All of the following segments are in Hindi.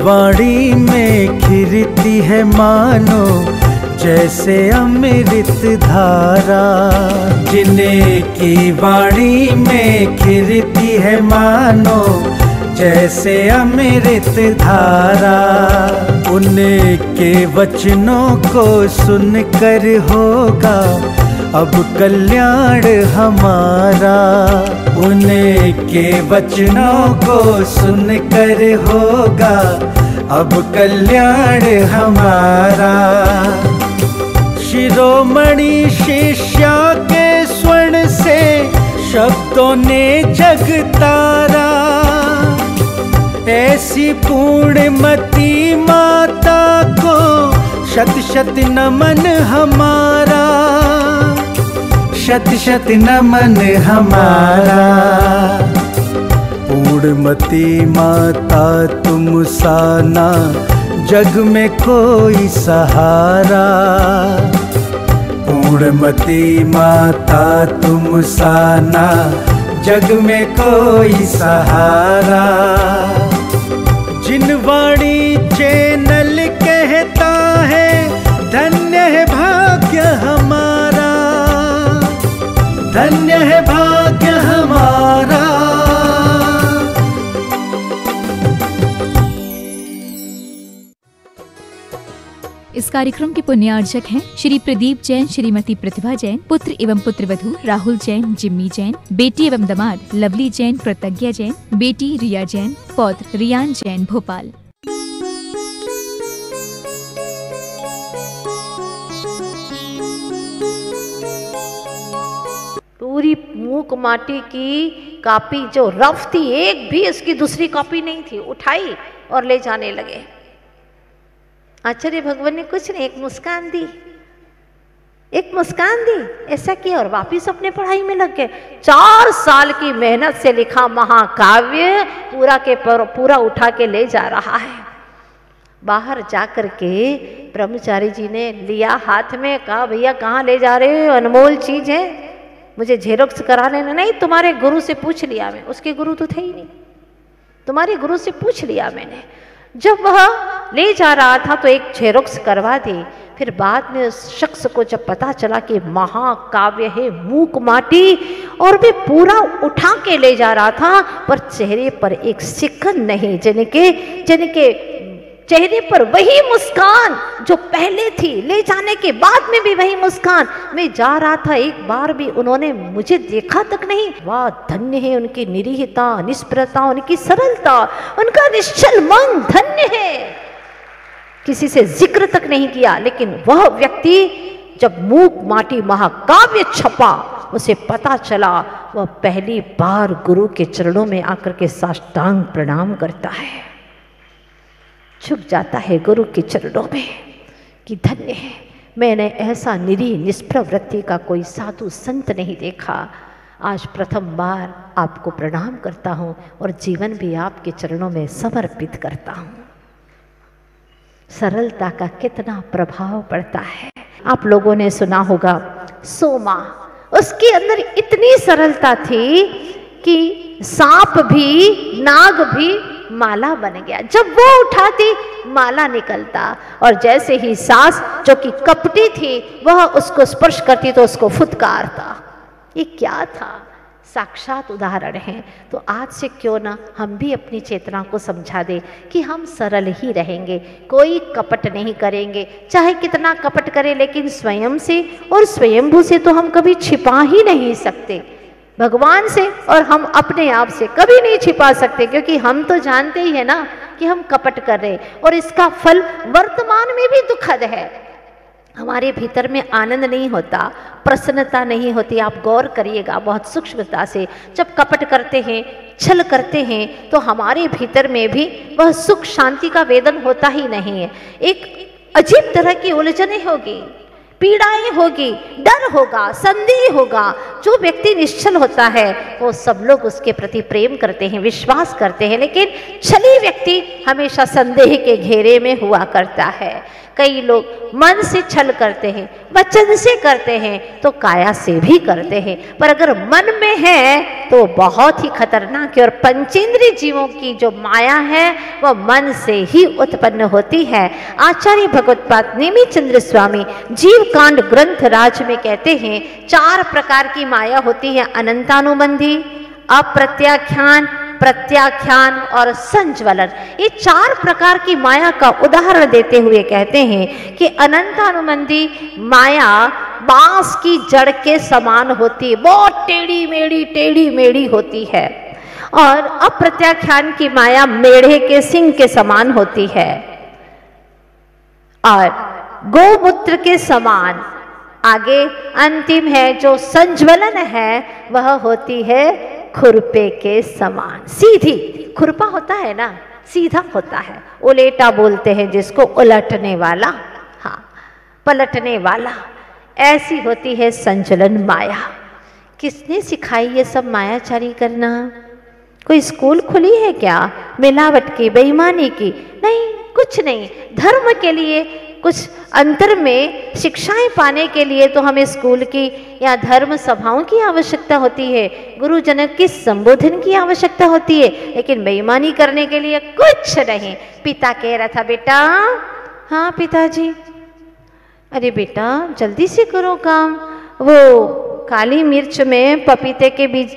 वाणी में खिरती है मानो जैसे अमृत धारा। जिन्हें की वाणी में खिरती है मानो जैसे अमृत धारा। उनके वचनों को सुनकर होगा अब कल्याण हमारा। उनके वचनों को सुनकर होगा अब कल्याण हमारा। शिरोमणि शिष्या के स्वर्ण से शब्दों ने जग तारा। ऐसी पूर्णमती माता को शत शत नमन हमारा। शत शत नमन हमारा। पूर्णमती माता तुम सा ना जग में कोई सहारा। पूर्णमती माता तुम सा ना जग में कोई सहारा। जिन वाणी चैनल कहता है धन्य है भाग्य हमारा। धन्य है भाग्य हमारा। इस कार्यक्रम के पुण्यार्चक हैं श्री प्रदीप जैन, श्रीमती प्रतिभा जैन, पुत्र एवं पुत्रवधू राहुल जैन, जिम्मी जैन, बेटी एवं दामाद लवली जैन, प्रज्ञा जैन, बेटी रिया जैन, पौत्र रियान जैन, भोपाल। पूरी मूक माटी की कॉपी जो रफ थी, एक भी इसकी दूसरी कॉपी नहीं थी, उठाई और ले जाने लगे। आचार्य भगवान ने कुछ नहीं, एक मुस्कान दी, एक मुस्कान दी, ऐसा किया और वापिस अपने पढ़ाई में लग गए। 4 साल की मेहनत से लिखा महाकाव्य पूरा के पूरा उठा के ले जा रहा है। बाहर जाकर के ब्रह्मचारी जी ने लिया हाथ में, कहा भैया कहाँ ले जा रहे हो, अनमोल चीज है, मुझे झेरोक्स करा लेना। नहीं, तुम्हारे गुरु से पूछ लिया मैं। उसके गुरु तो थे ही नहीं, तुम्हारे गुरु से पूछ लिया मैंने। जब वह ले जा रहा था तो एक झेरोक्स करवा दी। फिर बाद में उस शख्स को जब पता चला कि महाकाव्य है मूक माटी, और वे पूरा उठा के ले जा रहा था, पर चेहरे पर एक सिकन नहीं, जिनके चेहरे पर वही मुस्कान जो पहले थी, ले जाने के बाद में भी वही मुस्कान। मैं जा रहा था, एक बार भी उन्होंने मुझे देखा तक नहीं। वाह, धन्य है उनकी निरीहता, निष्प्रता, उनकी सरलता, उनका निश्चल मन, धन्य है। किसी से जिक्र तक नहीं किया। लेकिन वह व्यक्ति जब मूक माटी महाकाव्य छपा, उसे पता चला, वह पहली बार गुरु के चरणों में आकर के साष्टांग प्रणाम करता है, झुक जाता है गुरु के चरणों में कि धन्य है, मैंने ऐसा निरीह निष्प्रवृत्ति का कोई साधु संत नहीं देखा। आज प्रथम बार आपको प्रणाम करता हूँ और जीवन भी आपके चरणों में समर्पित करता हूँ। सरलता का कितना प्रभाव पड़ता है। आप लोगों ने सुना होगा सोमा, उसके अंदर इतनी सरलता थी कि सांप भी, नाग भी माला बन गया। जब वो उठाती माला निकलता, और जैसे ही सास जो कि कपटी थी वह उसको स्पर्श करती तो उसको फुदकारता। ये क्या था? साक्षात उदाहरण है। तो आज से क्यों ना हम भी अपनी चेतना को समझा दें कि हम सरल ही रहेंगे, कोई कपट नहीं करेंगे। चाहे कितना कपट करें, लेकिन स्वयं से और स्वयंभू से तो हम कभी छिपा ही नहीं सकते। भगवान से और हम अपने आप से कभी नहीं छिपा सकते, क्योंकि हम तो जानते ही है ना कि हम कपट कर रहे हैं, और इसका फल वर्तमान में भी दुखद है। हमारे भीतर में आनंद नहीं होता, प्रसन्नता नहीं होती। आप गौर करिएगा बहुत सूक्ष्मता से, जब कपट करते हैं, छल करते हैं, तो हमारे भीतर में भी वह सुख शांति का वेदन होता ही नहीं है। एक अजीब तरह की उलझने होगी, पीड़ाएं होगी, डर होगा, संदेह होगा। जो व्यक्ति निश्चल होता है वो सब लोग उसके प्रति प्रेम करते हैं, विश्वास करते हैं, लेकिन छली व्यक्ति हमेशा संदेह के घेरे में हुआ करता है। कई लोग मन से छल करते हैं, वचन से करते हैं, तो काया से भी करते हैं, पर अगर मन में है तो बहुत ही खतरनाक है। और पंचेंद्रिय जीवों की जो माया है वह मन से ही उत्पन्न होती है। आचार्य भगवत्पाद नेमि चंद्र स्वामी जीव कांड ग्रंथ राज में कहते हैं 4 प्रकार की माया होती है, अनंतानुबंधी, अप्रत्याख्यान, प्रत्याख्यान और संज्वलन। ये 4 प्रकार की माया का उदाहरण देते हुए कहते हैं कि अनंतानुबंधी माया बांस की जड़ के समान होती है, बहुत टेढ़ी मेढ़ी होती है। और अप्रत्याख्यान की माया मेढ़े के सिंह के समान होती है। और गोमूत्र के समान आगे अंतिम है जो संज्वलन है, वह होती है खुरपे के समान, सीधी। खुरपा होता है ना, सीधा होता है, उलेटा बोलते हैं जिसको, उलटने वाला, हाँ, पलटने वाला। ऐसी होती है संचलन माया। किसने सिखाई ये सब मायाचारी करना? कोई स्कूल खुली है क्या मिलावट की, बेईमानी की? नहीं, कुछ नहीं। धर्म के लिए कुछ अंतर में शिक्षाएं पाने के लिए तो हमें स्कूल की या धर्म सभाओं की आवश्यकता होती है, गुरुजनों की संबोधन की आवश्यकता होती है, लेकिन बेईमानी करने के लिए कुछ नहीं। पिता कह रहा था, बेटा, हाँ पिताजी, अरे बेटा जल्दी से करो काम, वो काली मिर्च में पपीते के बीज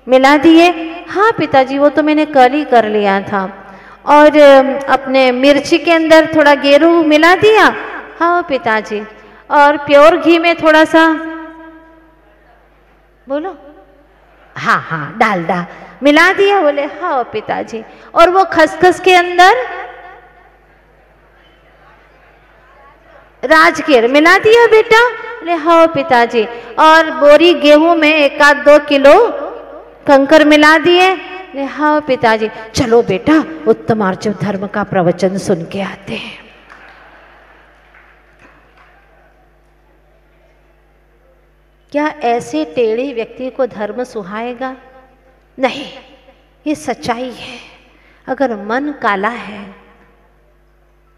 मिला दिए। हाँ पिताजी, वो तो मैंने कल ही कर लिया था। और अपने मिर्ची के अंदर थोड़ा गेरू मिला दिया। हाँ पिताजी। और प्योर घी में थोड़ा सा, बोलो, हाँ हाँ, डालडा मिला दिया। बोले हाँ पिताजी। और वो खसखस के अंदर राजगिर मिला दिया बेटा? बोले हाँ पिताजी। और बोरी गेहूं में 1-2 किलो कंकर मिला दिए? हाँ पिताजी। चलो बेटा उत्तम आर्जव धर्म का प्रवचन सुन के आते हैं। क्या ऐसे टेढ़े व्यक्ति को धर्म सुहाएगा? नहीं, ये सच्चाई है। अगर मन काला है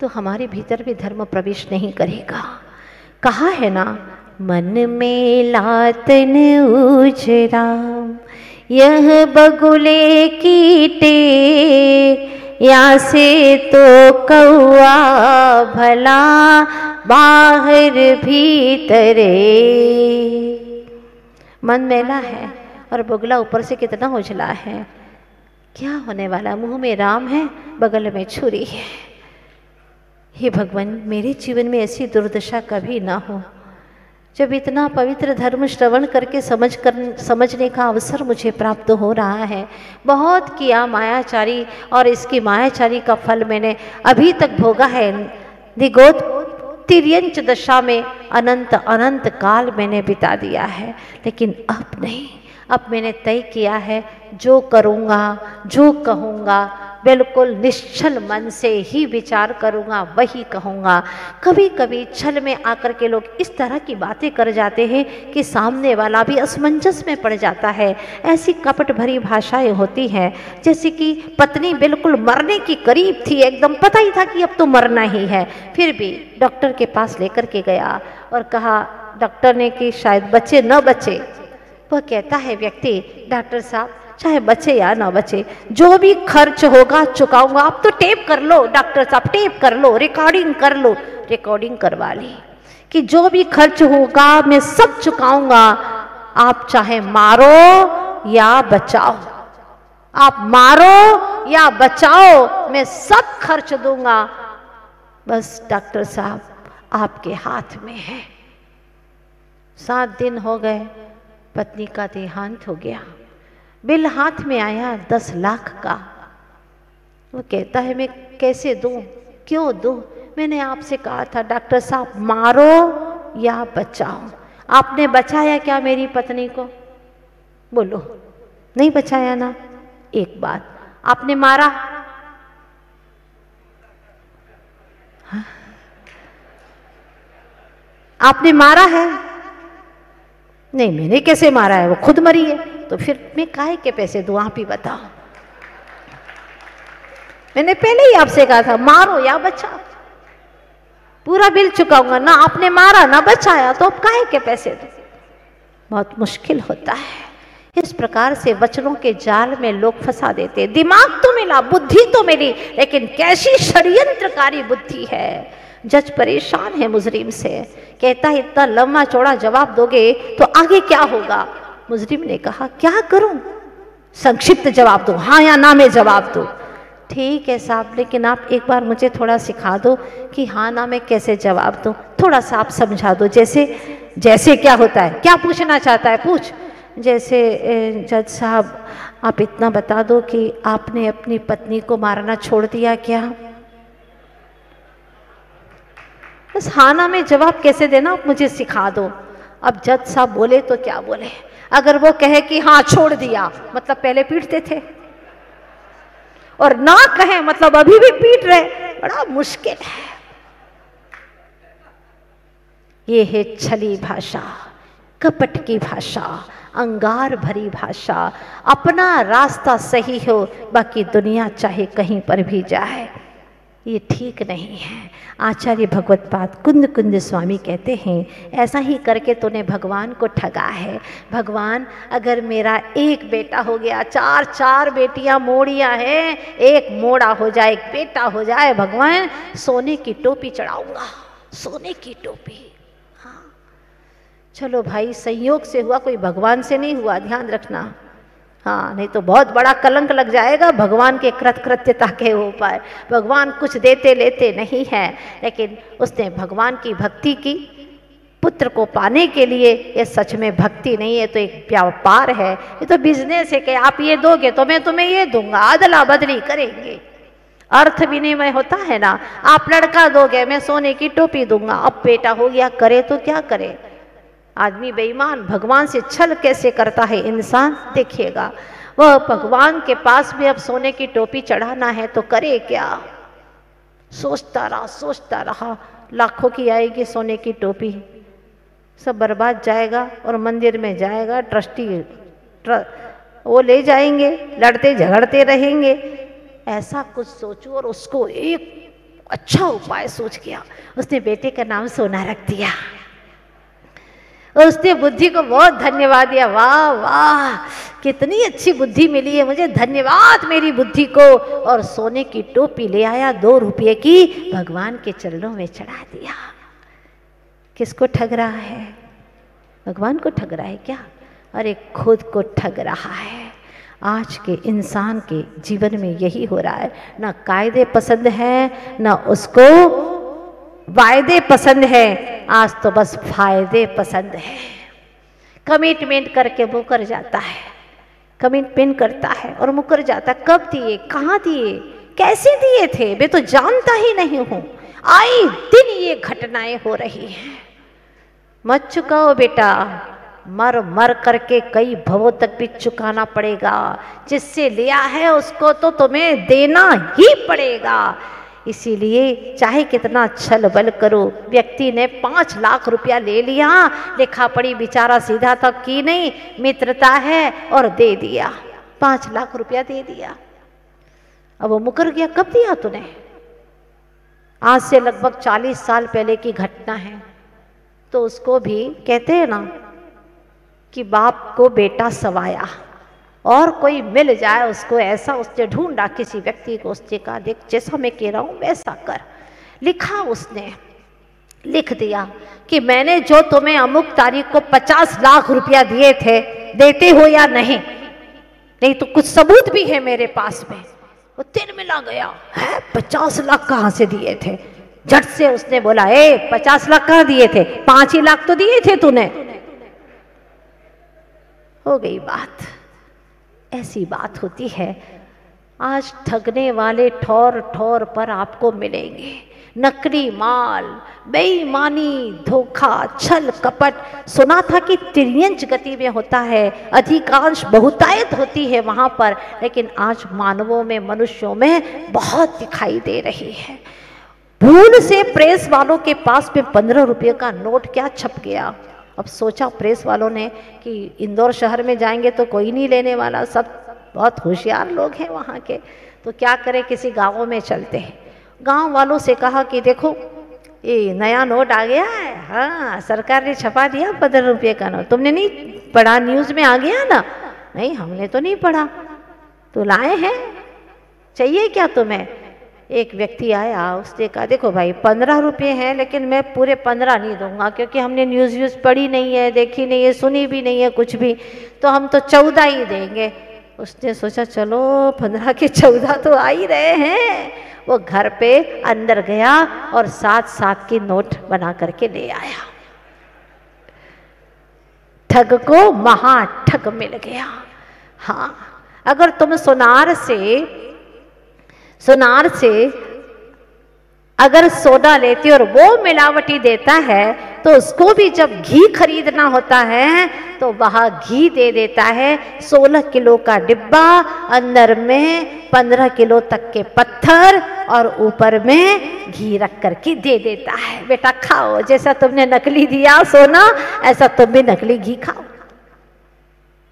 तो हमारे भीतर भी धर्म प्रवेश नहीं करेगा। कहा है ना, मन में लातन उजरा यह बगुले की टे, या से तो कौआ भला बाहर भीतरे। मन मैला है और बगुला ऊपर से कितना उजला है। क्या होने वाला? मुंह में राम है, बगल में छुरी है। हे भगवान, मेरे जीवन में ऐसी दुर्दशा कभी ना हो। जब इतना पवित्र धर्म श्रवण करके समझने का अवसर मुझे प्राप्त हो रहा है। बहुत किया मायाचारी, और इसकी मायाचारी का फल मैंने अभी तक भोगा है। दिगोद तिर्यंच दशा में अनंत अनंत काल मैंने बिता दिया है। लेकिन अब नहीं, अब मैंने तय किया है, जो करूँगा, जो कहूँगा, बिल्कुल निश्चल मन से ही विचार करूँगा, वही कहूँगा। कभी कभी छल में आकर के लोग इस तरह की बातें कर जाते हैं कि सामने वाला भी असमंजस में पड़ जाता है। ऐसी कपट भरी भाषाएं होती हैं, जैसे कि पत्नी बिल्कुल मरने की करीब थी, एकदम पता ही था कि अब तो मरना ही है, फिर भी डॉक्टर के पास लेकर के गया और कहा, डॉक्टर ने कि शायद बचे न बचे। वह कहता है व्यक्ति, डॉक्टर साहब चाहे बचे या ना बचे, जो भी खर्च होगा चुकाऊंगा। आप तो टेप कर लो डॉक्टर साहब, टेप कर लो, रिकॉर्डिंग कर लो। रिकॉर्डिंग करवा ली कि जो भी खर्च होगा मैं सब चुकाऊंगा, आप चाहे मारो या बचाओ, आप मारो या बचाओ, मैं सब खर्च दूंगा, बस डॉक्टर साहब आपके हाथ में है। 7 दिन हो गए, पत्नी का देहांत हो गया। बिल हाथ में आया 10 लाख का। वो कहता है, मैं कैसे दूं, क्यों दूं? मैंने आपसे कहा था डॉक्टर साहब, मारो या बचाओ। आपने बचाया क्या मेरी पत्नी को? बोलो, नहीं बचाया ना। एक बात, आपने मारा? हाँ? आपने मारा है? नहीं, मैंने कैसे मारा है, वो खुद मरी है। तो फिर मैं काहे के पैसे दूं, आप ही बताओ। मैंने पहले ही आपसे कहा था, मारो या बचाओ। पूरा बिल चुकाऊंगा, ना आपने मारा ना बचाया तो अब काहे के पैसे दो। बहुत मुश्किल होता है। इस प्रकार से वचनों के जाल में लोग फंसा देते। दिमाग तो मिला, बुद्धि तो मिली, लेकिन कैसी षड्यंत्रकारी बुद्धि है। जज परेशान है मुजरिम से, कहता है इतना लंबा चौड़ा जवाब दोगे तो आगे क्या होगा। मुजरिम ने कहा क्या करूं, संक्षिप्त जवाब दो, हाँ या ना में जवाब दो। ठीक है साहब, लेकिन आप एक बार मुझे थोड़ा सिखा दो कि हाँ ना में कैसे जवाब दो, थोड़ा सा आप समझा दो। जैसे क्या होता है, क्या पूछना चाहता है पूछ। जैसे जज साहब आप इतना बता दो कि आपने अपनी पत्नी को मारना छोड़ दिया क्या। बस हाँ ना में जवाब कैसे देना आप मुझे सिखा दो। अब जज साहब बोले तो क्या बोले, अगर वो कहे कि हाँ छोड़ दिया मतलब पहले पीटते थे, और ना कहे मतलब अभी भी पीट रहे, बड़ा मुश्किल है। ये है छली भाषा, कपट की भाषा, अंगार भरी भाषा। अपना रास्ता सही हो, बाकी दुनिया चाहे कहीं पर भी जाए, ये ठीक नहीं है। आचार्य भगवत्पाद कुंद कुंद स्वामी कहते हैं ऐसा ही करके तूने भगवान को ठगा है। भगवान अगर मेरा एक बेटा हो गया, चार बेटियां मोड़ियां हैं, एक मोड़ा हो जाए, एक बेटा हो जाए, भगवान सोने की टोपी चढ़ाऊंगा, सोने की टोपी। हाँ चलो भाई, संयोग से हुआ, कोई भगवान से नहीं हुआ, ध्यान रखना। हाँ नहीं तो बहुत बड़ा कलंक लग जाएगा भगवान के कृतकृत्यता के ऊपर। भगवान कुछ देते लेते नहीं है, लेकिन उसने भगवान की भक्ति की पुत्र को पाने के लिए। ये सच में भक्ति नहीं है, तो एक व्यापार है, ये तो बिजनेस है कि आप ये दोगे तो मैं तुम्हें ये दूंगा, अदला बदली करेंगे। अर्थ विनिमय होता है ना, आप लड़का दोगे मैं सोने की टोपी दूंगा। अब बेटा हो गया, करे तो क्या करे। आदमी बेईमान भगवान से छल कैसे करता है इंसान, देखिएगा। वह भगवान के पास भी अब सोने की टोपी चढ़ाना है तो करे क्या। सोचता रहा, लाखों की आएगी सोने की टोपी, सब बर्बाद जाएगा और मंदिर में जाएगा, ट्रस्टी वो ले जाएंगे, लड़ते झगड़ते रहेंगे। ऐसा कुछ सोचो। और उसको एक अच्छा उपाय सोच गया, उसने बेटे का नाम सोना रख दिया। और उसने बुद्धि को बहुत धन्यवाद दिया, वाह वाह कितनी अच्छी बुद्धि मिली है मुझे, धन्यवाद मेरी बुद्धि को। और सोने की टोपी ले आया 2 रुपये की, भगवान के चरणों में चढ़ा दिया। किसको ठग रहा है, भगवान को ठग रहा है क्या। अरे खुद को ठग रहा है। आज के इंसान के जीवन में यही हो रहा है, ना कायदे पसंद है ना उसको वायदे पसंद है, आज तो बस फायदे पसंद है। कमिटमेंट करके मुकर जाता है, कमिटमेंट करता है और मुकर जाता है। कब दिए, कहाँ दिए, कैसे दिए थे, मैं तो जानता ही नहीं हूँ। आए दिन ये घटनाएं हो रही हैं। मत चुकाओ बेटा, मर मर करके कई भवों तक भी चुकाना पड़ेगा। जिससे लिया है उसको तो तुम्हें देना ही पड़ेगा। इसीलिए चाहे कितना छल बल करो, व्यक्ति ने 5 लाख रुपया ले लिया, लिखा पड़ी बेचारा सीधा तक की नहीं, मित्रता है और दे दिया, 5 लाख रुपया दे दिया। अब वो मुकर गया। कब दिया तूने, आज से लगभग 40 साल पहले की घटना है। तो उसको भी कहते हैं ना कि बाप को बेटा सवाया, और कोई मिल जाए उसको ऐसा, उसने ढूंढा किसी व्यक्ति को, उसने कहा देख जैसा मैं कह रहा हूं वैसा कर। लिखा, उसने लिख दिया कि मैंने जो तुम्हें अमुक तारीख को 50 लाख रुपया दिए थे, देते हो या नहीं, नहीं तो कुछ सबूत भी है मेरे पास में। वो तिरमिला गया, है 50 लाख कहाँ से दिए थे। झट से उसने बोला 50 लाख कहाँ दिए थे, 5 ही लाख तो दिए थे तूने। हो गई बात। ऐसी बात होती है। आज ठगने वाले ठौर ठौर पर आपको मिलेंगे। नकली माल, बेईमानी, धोखा, छल कपट। सुना था कि तिर्यंच गति में होता है, अधिकांश बहुतायत होती है वहां पर, लेकिन आज मानवों में, मनुष्यों में बहुत दिखाई दे रही है। भूल से प्रेस वालों के पास में 15 रुपये का नोट क्या छप गया। अब सोचा प्रेस वालों ने कि इंदौर शहर में जाएंगे तो कोई नहीं लेने वाला, सब बहुत होशियार लोग हैं वहाँ के, तो क्या करें, किसी गाँवों में चलते हैं। गांव वालों से कहा कि देखो ये नया नोट आ गया है, हाँ सरकार ने छपा दिया 15 रुपये का नोट। तुमने नहीं पढ़ा, न्यूज़ में आ गया ना? नहीं हमने तो नहीं पढ़ा, तो लाए हैं, चाहिए क्या तुम्हें? एक व्यक्ति आया, उसने कहा देखो भाई 15 रुपये हैं, लेकिन मैं पूरे 15 नहीं दूंगा, क्योंकि हमने न्यूज़ व्यूज़ पढ़ी नहीं है, देखी नहीं है, सुनी भी नहीं है कुछ भी, तो हम तो 14 ही देंगे। उसने सोचा चलो 15 के 14 तो आ ही रहे हैं। वो घर पे अंदर गया और 7-7 की नोट बना करके ले आया। ठग को महा ठग मिल गया। हाँ, अगर तुम सुनार से अगर सोना लेते और वो मिलावटी देता है, तो उसको भी जब घी खरीदना होता है तो वह घी दे देता है 16 किलो का डिब्बा, अंदर में 15 किलो तक के पत्थर और ऊपर में घी रख करके दे देता है। बेटा खाओ, जैसा तुमने नकली दिया सोना, ऐसा तुम भी नकली घी खाओ।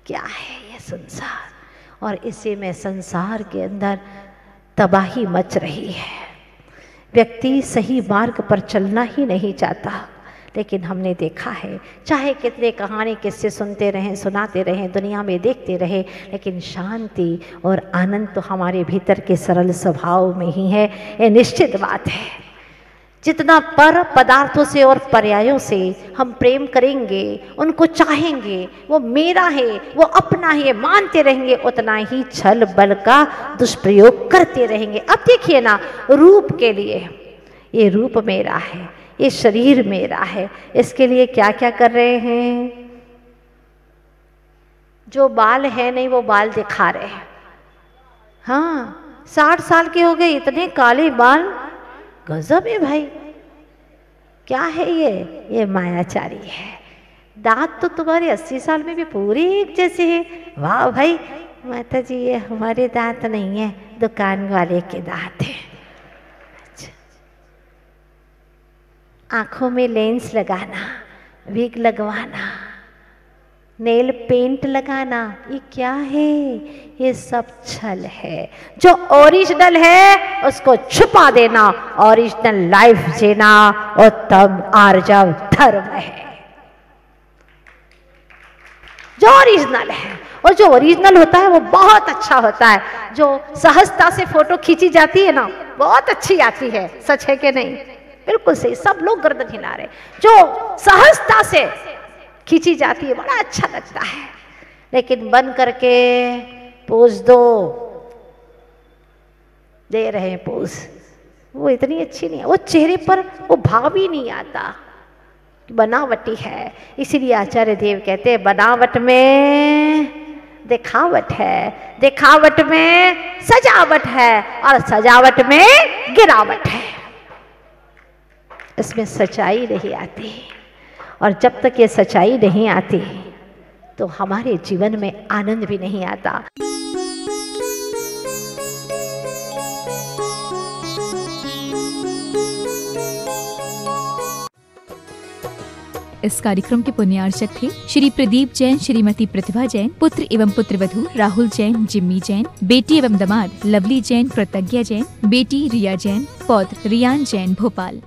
क्या है ये संसार? और इसी में संसार के अंदर तबाही मच रही है। व्यक्ति सही मार्ग पर चलना ही नहीं चाहता। लेकिन हमने देखा है, चाहे कितने कहानी किस्से सुनते रहें, सुनाते रहें, दुनिया में देखते रहें, लेकिन शांति और आनंद तो हमारे भीतर के सरल स्वभाव में ही है। ये निश्चित बात है। जितना पर पदार्थों से और पर्यायों से हम प्रेम करेंगे, उनको चाहेंगे, वो मेरा है, वो अपना है, मानते रहेंगे, उतना ही छल बल का दुष्प्रयोग करते रहेंगे। अब देखिए ना, रूप के लिए, ये रूप मेरा है, ये शरीर मेरा है, इसके लिए क्या क्या कर रहे हैं? जो बाल है नहीं वो बाल दिखा रहे हैं। हाँ, 60 साल के हो गए, इतने काले बाल, गजब है भाई। क्या है ये मायाचारी है। दांत तो तुम्हारे 80 साल में भी पूरे एक जैसे हैं। वाह भाई, माता जी ये हमारे दांत नहीं है, दुकान वाले के दांत हैं। अच्छा। आंखों में लेंस लगाना, विग लगवाना, नेल पेंट लगाना, ये क्या है? ये सब छल है। जो ओरिजिनल है उसको छुपा देना, ओरिजिनल लाइफ जीना उत्तम आर्जव धर्म है। जो ओरिजिनल है, और जो ओरिजिनल होता है वो बहुत अच्छा होता है। जो सहजता से फोटो खींची जाती है ना, बहुत अच्छी आती है। सच है कि नहीं? बिल्कुल सही, सब लोग गर्दन हिला रहे। जो सहजता से खींची जाती है बड़ा अच्छा लगता है, लेकिन बन करके पोज दो, दे रहे हैं पोज, वो इतनी अच्छी नहीं है। वो चेहरे पर वो भाव ही नहीं आता, बनावटी है। इसीलिए आचार्य देव कहते हैं बनावट में दिखावट है, दिखावट में सजावट है, और सजावट में गिरावट है। इसमें सच्चाई नहीं आती, और जब तक ये सच्चाई नहीं आती तो हमारे जीवन में आनंद भी नहीं आता। इस कार्यक्रम के पुण्यार्चक थे श्री प्रदीप जैन, श्रीमती प्रतिभा जैन, पुत्र एवं पुत्रवधू राहुल जैन, जिम्मी जैन, बेटी एवं दामाद लवली जैन, कृतज्ञा जैन, बेटी रिया जैन, पौत्र रियान जैन, भोपाल।